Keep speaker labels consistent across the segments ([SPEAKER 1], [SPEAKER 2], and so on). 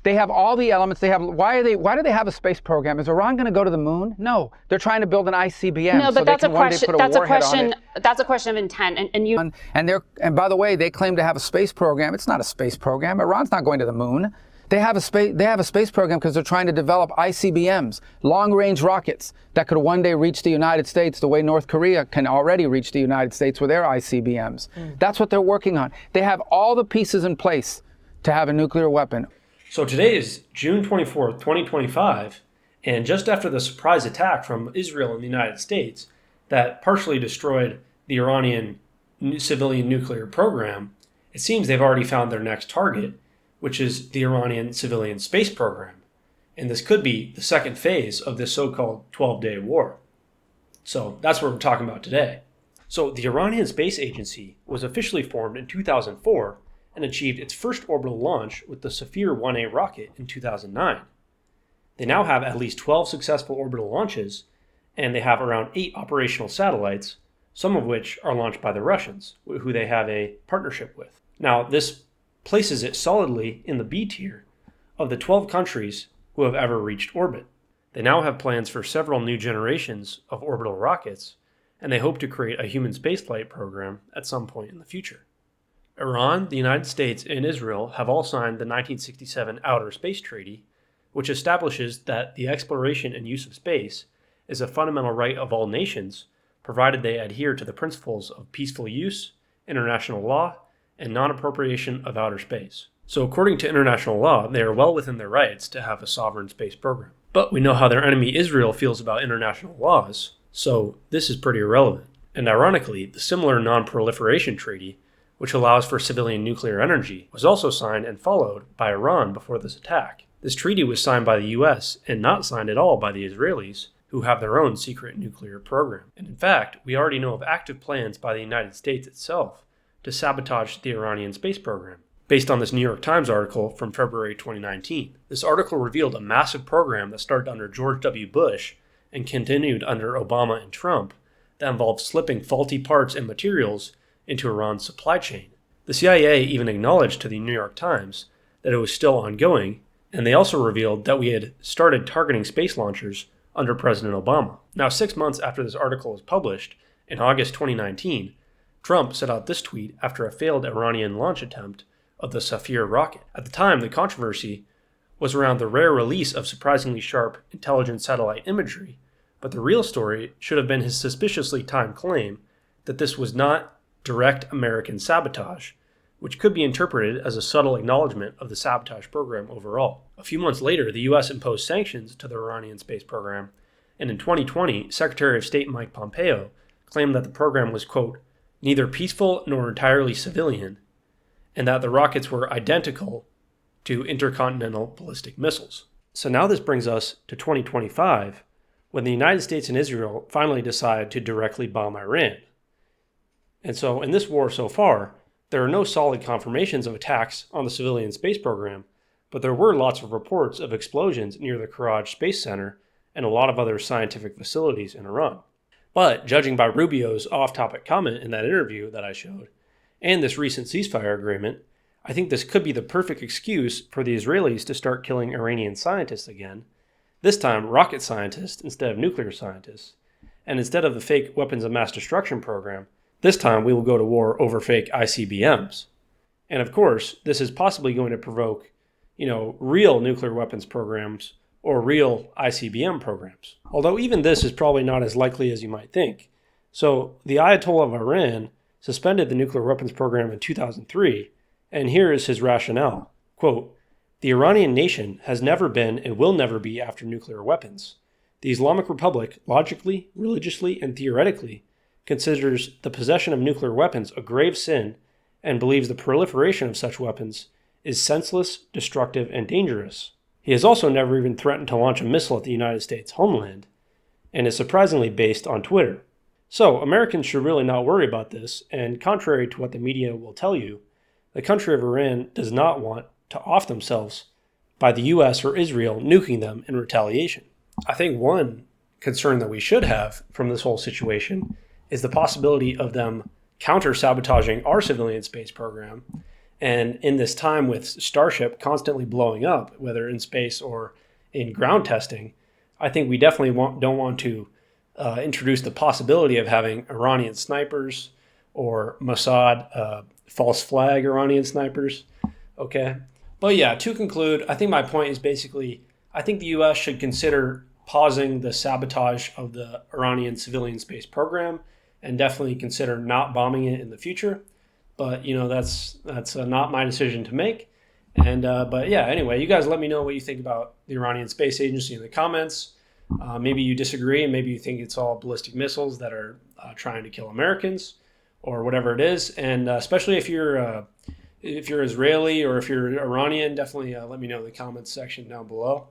[SPEAKER 1] They have all the elements. Why do they have a space program? Is Iran going to go to the moon? No. They're trying to build an ICBM.
[SPEAKER 2] No, but
[SPEAKER 1] so
[SPEAKER 2] that's
[SPEAKER 1] a question. That's
[SPEAKER 2] a question of intent.
[SPEAKER 1] And by the way, they claim to have a space program. It's not a space program. Iran's not going to the moon. They have a space program because they're trying to develop ICBMs, long-range rockets that could one day reach the United States the way North Korea can already reach the United States with their ICBMs. That's what they're working on. They have all the pieces in place to have a nuclear weapon.
[SPEAKER 3] So today is June 24th, 2025, and just after the surprise attack from Israel and the United States that partially destroyed the Iranian civilian nuclear program, it seems they've already found their next target, which is the Iranian civilian space program. And this could be the second phase of this so-called 12-day war. So that's what we're talking about today. So the Iranian Space Agency was officially formed in 2004 and achieved its first orbital launch with the Safir 1A rocket in 2009. They now have at least 12 successful orbital launches, and they have around 8 operational satellites, some of which are launched by the Russians, who they have a partnership with. Now, this places it solidly in the B tier of the 12 countries who have ever reached orbit. They now have plans for several new generations of orbital rockets, and they hope to create a human spaceflight program at some point in the future. Iran, the United States, and Israel have all signed the 1967 Outer Space Treaty, which establishes that the exploration and use of space is a fundamental right of all nations, provided they adhere to the principles of peaceful use, international law, and non-appropriation of outer space. So according to international law, they are well within their rights to have a sovereign space program. But we know how their enemy Israel feels about international laws, so this is pretty irrelevant. And ironically, the similar non-proliferation treaty, which allows for civilian nuclear energy, was also signed and followed by Iran before this attack. This treaty was signed by the US and not signed at all by the Israelis, who have their own secret nuclear program. And in fact, we already know of active plans by the United States itself to sabotage the Iranian space program, based on this New York Times article from February 2019. This article revealed a massive program that started under George W. Bush and continued under Obama and Trump that involved slipping faulty parts and materials into Iran's supply chain. The CIA even acknowledged to the New York Times that it was still ongoing, and they also revealed that we had started targeting space launchers under President Obama. Now, 6 months after this article was published, in August 2019, Trump set out this tweet after a failed Iranian launch attempt of the Safir rocket. At the time, the controversy was around the rare release of surprisingly sharp intelligent satellite imagery, but the real story should have been his suspiciously timed claim that this was not direct American sabotage, which could be interpreted as a subtle acknowledgement of the sabotage program overall. A few months later, the US imposed sanctions to the Iranian space program, and in 2020, Secretary of State Mike Pompeo claimed that the program was, quote, neither peaceful nor entirely civilian, and that the rockets were identical to intercontinental ballistic missiles. So now this brings us to 2025, when the United States and Israel finally decide to directly bomb Iran. And so in this war so far, there are no solid confirmations of attacks on the civilian space program, but there were lots of reports of explosions near the Karaj Space Center and a lot of other scientific facilities in Iran. But judging by Rubio's off-topic comment in that interview that I showed, and this recent ceasefire agreement, I think this could be the perfect excuse for the Israelis to start killing Iranian scientists again, this time rocket scientists instead of nuclear scientists, and instead of the fake weapons of mass destruction program, this time we will go to war over fake ICBMs. And of course, this is possibly going to provoke, real nuclear weapons programs or real ICBM programs. Although even this is probably not as likely as you might think. So the Ayatollah of Iran suspended the nuclear weapons program in 2003, and here is his rationale. Quote, the Iranian nation has never been and will never be after nuclear weapons. The Islamic Republic, logically, religiously, and theoretically, considers the possession of nuclear weapons a grave sin and believes the proliferation of such weapons is senseless, destructive, and dangerous. He has also never even threatened to launch a missile at the United States homeland, and is surprisingly based on Twitter. So, Americans should really not worry about this, and contrary to what the media will tell you, the country of Iran does not want to off themselves by the US or Israel nuking them in retaliation. I think one concern that we should have from this whole situation is the possibility of them counter-sabotaging our civilian space program And in this time with Starship constantly blowing up, whether in space or in ground testing, I think we definitely don't want to introduce the possibility of having Iranian snipers or Mossad false flag Iranian snipers. Okay. But yeah, to conclude, I think my point is basically, I think the U.S. should consider pausing the sabotage of the Iranian civilian space program and definitely consider not bombing it in the future. But, that's not my decision to make. And but yeah, anyway, you guys let me know what you think about the Iranian Space Agency in the comments. Maybe you disagree, and maybe you think it's all ballistic missiles that are trying to kill Americans, or whatever it is. And especially if you're Israeli or if you're Iranian, definitely let me know in the comments section down below.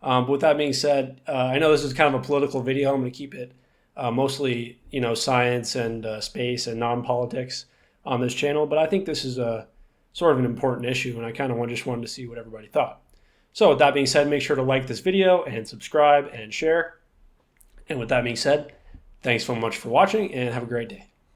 [SPEAKER 3] But with that being said, I know this is kind of a political video. I'm going to keep it mostly, science and space and non-politics on this channel. But I think this is a sort of an important issue, and I kind of just wanted to see what everybody thought. So with that being said, make sure to like this video and subscribe and share. And with that being said, thanks so much for watching and have a great day.